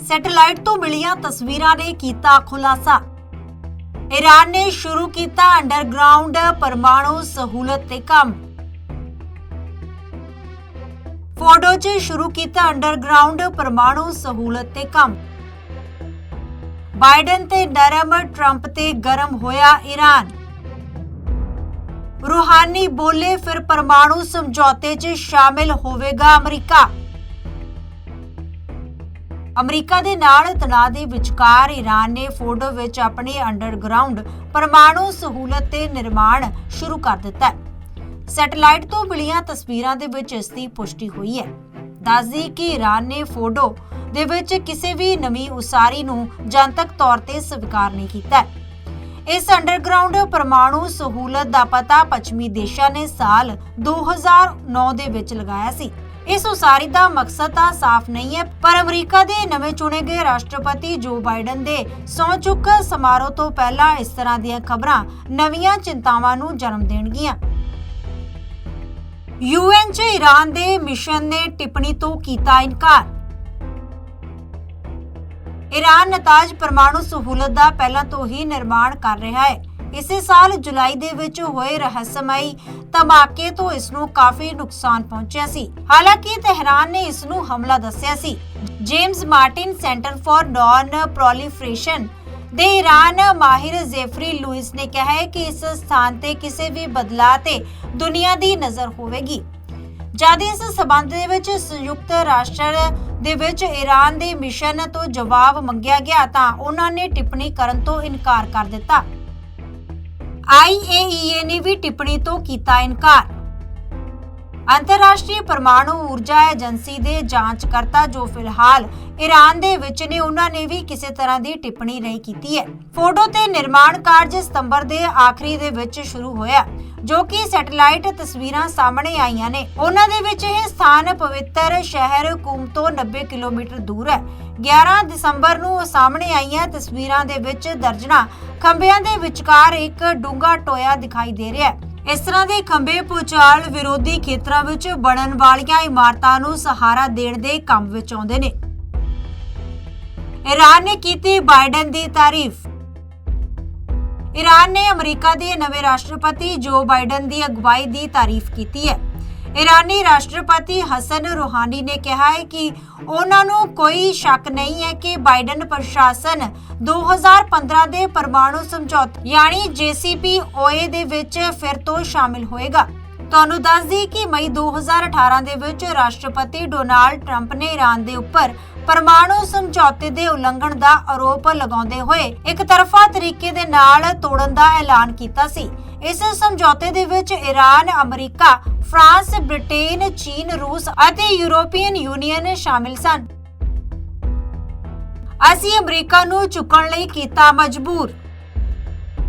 Satellite तो मिलियां तस्वीरां ने कीता खुलासा। ईरान ने शुरू किया अंडरग्राउंड परमाणु सहूलत ते काम। फोटो 'च शुरू किया अंडरग्राउंड परमाणु सहूलत ते काम। बाइडन ते नरम, ट्रंप ते गरम होया ईरान। रूहानी बोले फिर परमाणु समझौते 'च शामिल होवेगा अमरीका। अमरीका दे नाल तनाव दे विचकार ईरान ने फोटो विच अपनी अंडरग्राउंड परमाणु सहूलत ते निर्माण शुरू कर दिता है। सैटेलाइट तो मिलियां तस्वीरां दे विच इस दी पुष्टि हुई है। दस दी कि ईरान ने फोटो दे विच किसी भी नवीं उसारी नूं जनतक तौर ते स्वीकार नहीं कीता है। इस अंडरग्राउंड परमाणु सहूलत दा पता पश्चिमी देशां ने साल 2009 दे विच लगाया सी। इस उसारी का मकसद तो साफ नहीं है, पर अमरीका के नवे चुने गए राष्ट्रपति जो बाइडन के सौं चुक समारोह तो पहला इस तरह दी खबरां नवीं चिंतावां नूं जन्म देणगियां। यूएन च ईरान के मिशन ने टिप्पणी तो कीता इनकार। ईरान नताज परमाणु सहूलत का पहला तो ही निर्माण कर रहा है। इसे साल जुलाई दे विच होए रहस्यमई धमाके तो इसनूं काफी नुकसान पहुंचिया सी। हालांकि तेहरान ने इसनूं हमला दस्सिया सी। James Martin Center for non proliferation दे ईरान माहिर जेफरी लुइस ने कहा है कि इस स्थान ते किसी भी बदलाव ते दुनिया दी नजर होवेगी। जद इस संबंध दे विच संयुक्त राष्ट्र दे विच ईरान दे मिशन तो जवाब मंगिया गया तां उन्हां ने टिप्पणी करन तो इनकार कर दिता। IAEA ने भी टिप्पणी तो कीता इनकार। अंतरराष्ट्रीय परमाणु ऊर्जा एजेंसी दे जांचकर्ता जो फिलहाल ईरान दे विच ने उन्हां ने भी किसी तरह की टिप्पणी नहीं की है। फोटो ते निर्माण कार्य सितंबर दे आखिरी दे विच शुरू होया, जो कि सैटेलाइट तस्वीरां सामने आईयां ने। उन्हां दे विच यह स्थान पवित्र शहर कुम तो 90 किलोमीटर दूर है। 11 दिसंबर नूं सामने आईयां तस्वीरां दे विच दर्जनां खंबिਆਂ ਦੇ ਵਿਚਕਾਰ ਇੱਕ ਡੂੰਘਾ ਟੋਇਆ ਦਿਖਾਈ ਦੇ ਰਿਹਾ ਹੈ। ਇਸ ਤਰ੍ਹਾਂ ਦੇ ਖੰਭੇ ਭੂਚਾਲ ਵਿਰੋਧੀ ਖੇਤਰਾਂ ਵਿੱਚ ਬਣਨ ਵਾਲੀਆਂ ਇਮਾਰਤਾਂ ਨੂੰ ਸਹਾਰਾ ਦੇਣ ਦੇ ਕੰਮ ਵਿੱਚ ਆਉਂਦੇ ਨੇ। ईरान ने की बाइडन की तारीफ। ईरान ने अमरीका के नवे राष्ट्रपति जो बाइडन की अगवाई की तारीफ की है। ईरानी राष्ट्रपति हसन रूहानी ने कहा है कि उन्होंने कोई शक नहीं है कि बाइडन प्रशासन 2015 के परमाणु समझौते यानी JCPOA दे विच फिर तो शामिल होएगा। ਤੁਹਾਨੂੰ ਦੱਸ ਦੀ कि मई 2018 ਦੇ ਵਿੱਚ राष्ट्रपति डोनाल्ड ट्रंप ने ईरान ਦੇ ਉੱਪਰ परमाणु समझौते ਦੇ ਉਲੰਘਣ ਦਾ ਆਰੋਪ ਲਗਾਉਂਦੇ ਹੋਏ ਇੱਕ ਤਰਫਾ ਤਰੀਕੇ ਦੇ ਨਾਲ ਤੋੜਨ ਦਾ ਐਲਾਨ ਕੀਤਾ ਸੀ। ਇਸ ਸਮਝੌਤੇ ਦੇ ਵਿੱਚ ईरान, अमरीका, फ्रांस, ब्रिटेन, चीन, रूस ਅਤੇ यूरोपीयन यूनियन शामिल सन। ਅਸੀਂ अमरीका ਨੂੰ ਝੁਕਣ ਲਈ ਕੀਤਾ ਮਜਬੂਰ।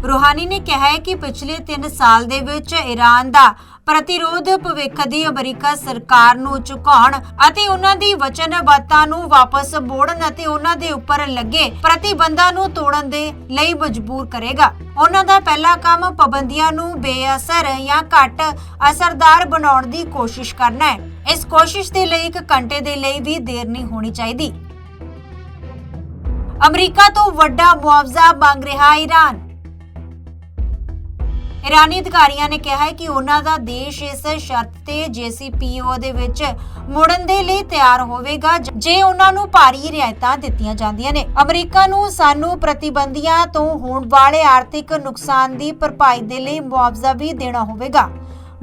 रूहानी ने कहा है कि पिछले 3 साल ਦੇ ਵਿੱਚ ईरान ਦਾ प्रतिरोध भविख ਦੀ अमरीका सरकार ਨੂੰ ਝੁਕਾਉਣ ਅਤੇ ਉਹਨਾਂ ਦੀ ਵਚਨਬੱਧਤਾ ਨੂੰ ਵਾਪਸ ਮੋੜਨ ਅਤੇ ਉਹਨਾਂ ਦੇ ਉੱਪਰ ਲੱਗੇ ਪ੍ਰਤੀਬੰਧਾਂ ਨੂੰ ਤੋੜਨ ਦੇ ਲਈ ਮਜਬੂਰ ਕਰੇਗਾ। ਉਹਨਾਂ ਦਾ ਪਹਿਲਾ ਕੰਮ ਪਾਬੰਦੀਆਂ ਨੂੰ ਬੇਅਸਰ ਜਾਂ ਘੱਟ ਅਸਰਦਾਰ ਬਣਾਉਣ ਦੀ ਕੋਸ਼ਿਸ਼ ਕਰਨਾ ਹੈ। ਇਸ ਕੋਸ਼ਿਸ਼ ਦੇ ਲਈ 1 ਘੰਟੇ ਦੇ ਲਈ ਵੀ ਦੇਰ ਨਹੀਂ ਹੋਣੀ ਚਾਹੀਦੀ। ਅਮਰੀਕਾ ਤੋਂ ਵੱਡਾ ਮੁਆਵਜ਼ਾ ਮੰਗ ਰਿਹਾ ईरान। ईरानी अधिकारियों ने कहा है कि उन्हां दा देश इस शर्त ते JCPOA दे विच मुड़न दे लई तैयार होवेगा जे उन्हां नूं भारी रियायतां दित्तियां जांदियां ने। अमरीका नूं सानू प्रतिबंधियां तो होण वाले आर्थिक नुकसान दी भरपाई दे लई मुआवजा भी देना होवेगा।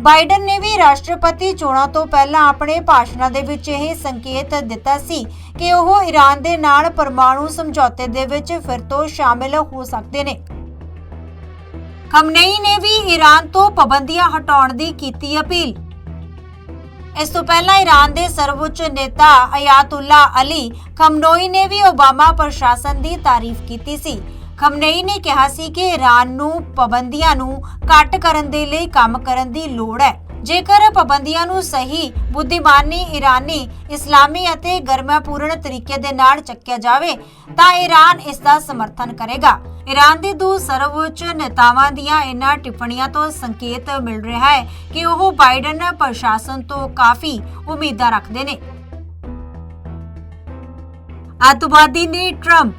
बाइडन ने भी राष्ट्रपति चोणां तो पहला अपने भाषणां दे विच यह संकेत दिता सी कि ओह ईरान दे नाल परमाणु समझौते दे विच फिर तो शामिल हो सकदे ने। खमनेई ने भी ईरान तो पाबंदियां हटाउण दी कीती अपील। इस तो पहला ईरान दे सर्वोच्च नेता अयातुल्ला अली खमनोई ने भी ओबामा प्रशासन दी तारीफ कीती सी। खमनेई ने कहा सी कि ईरान नूं पाबंदियां नूं घट करन दे लई काम करन दी लोड़ है। जेकर पाबंदियां नूं सही बुद्धिमानी ईरानी इस्लामी ਅਤੇ ਗਰਮਾਪੂਰਨ ਤਰੀਕੇ ਦੇ ਨਾਲ ਚੱਕਿਆ ਜਾਵੇ ਤਾਂ ईरान ਇਸ ਦਾ ਸਮਰਥਨ ਕਰੇਗਾ। ईरान ਦੇ 2 ਸਰਵਉੱਚ ਨੇਤਾਵਾਂ ਦੀਆਂ ਇਹਨਾਂ ਟਿੱਪਣੀਆਂ ਤੋਂ ਸੰਕੇਤ ਮਿਲ ਰਿਹਾ ਹੈ ਕਿ ਉਹ ਬਾਈਡਨ ਪ੍ਰਸ਼ਾਸਨ ਤੋਂ ਕਾਫੀ ਉਮੀਦਾਂ ਰੱਖਦੇ ਨੇ। ਅੱਤਵਾਦੀ ਨੇ ਟਰੰਪ।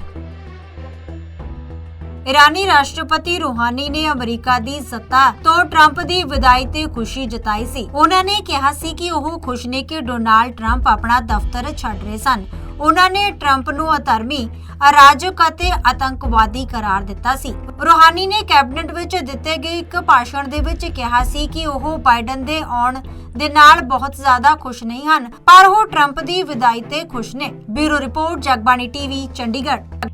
ਈਰਾਨੀ ਰਾਸ਼ਟਰਪਤੀ ਰੂਹਾਨੀ ਨੇ ਅਮਰੀਕਾ ਦੀ ਸੱਤਾ ਤੋਂ ਟਰੰਪ ਦੀ ਵਿਦਾਈ ਤੇ ਖੁਸ਼ੀ ਜਤਾਈ ਸੀ। ਉਹਨਾਂ ਨੇ ਕਿਹਾ ਸੀ ਕਿ ਉਹ ਖੁਸ਼ ਨੇ ਕਿ ਡੋਨਾਲਡ ਟਰੰਪ ਆਪਣਾ ਦਫ਼ਤਰ ਛੱਡ ਰਹੇ ਸਨ। ਉਹਨਾਂ ਨੇ ਟਰੰਪ ਨੂੰ ਅਧਰਮੀ, ਅਰਾਜਕ ਅਤੇ ਆਤੰਕਵਾਦੀ ਕਰਾਰ ਦਿੱਤਾ ਸੀ। ਰੂਹਾਨੀ ਨੇ ਕੈਬਨਿਟ ਵਿੱਚ ਦਿੱਤੇ ਗਏ ਇੱਕ ਭਾਸ਼ਣ ਦੇ ਵਿੱਚ ਕਿਹਾ ਸੀ ਕਿ ਉਹ ਬਾਈਡਨ ਦੇ ਆਉਣ ਦੇ ਨਾਲ ਬਹੁਤ ਜ਼ਿਆਦਾ ਖੁਸ਼ ਨਹੀਂ ਹਨ, ਪਰ ਉਹ ਟਰੰਪ ਦੀ ਵਿਦਾਈ ਤੇ ਖੁਸ਼ ਨੇ। Bureau report, Jagbani TV, Chandigarh.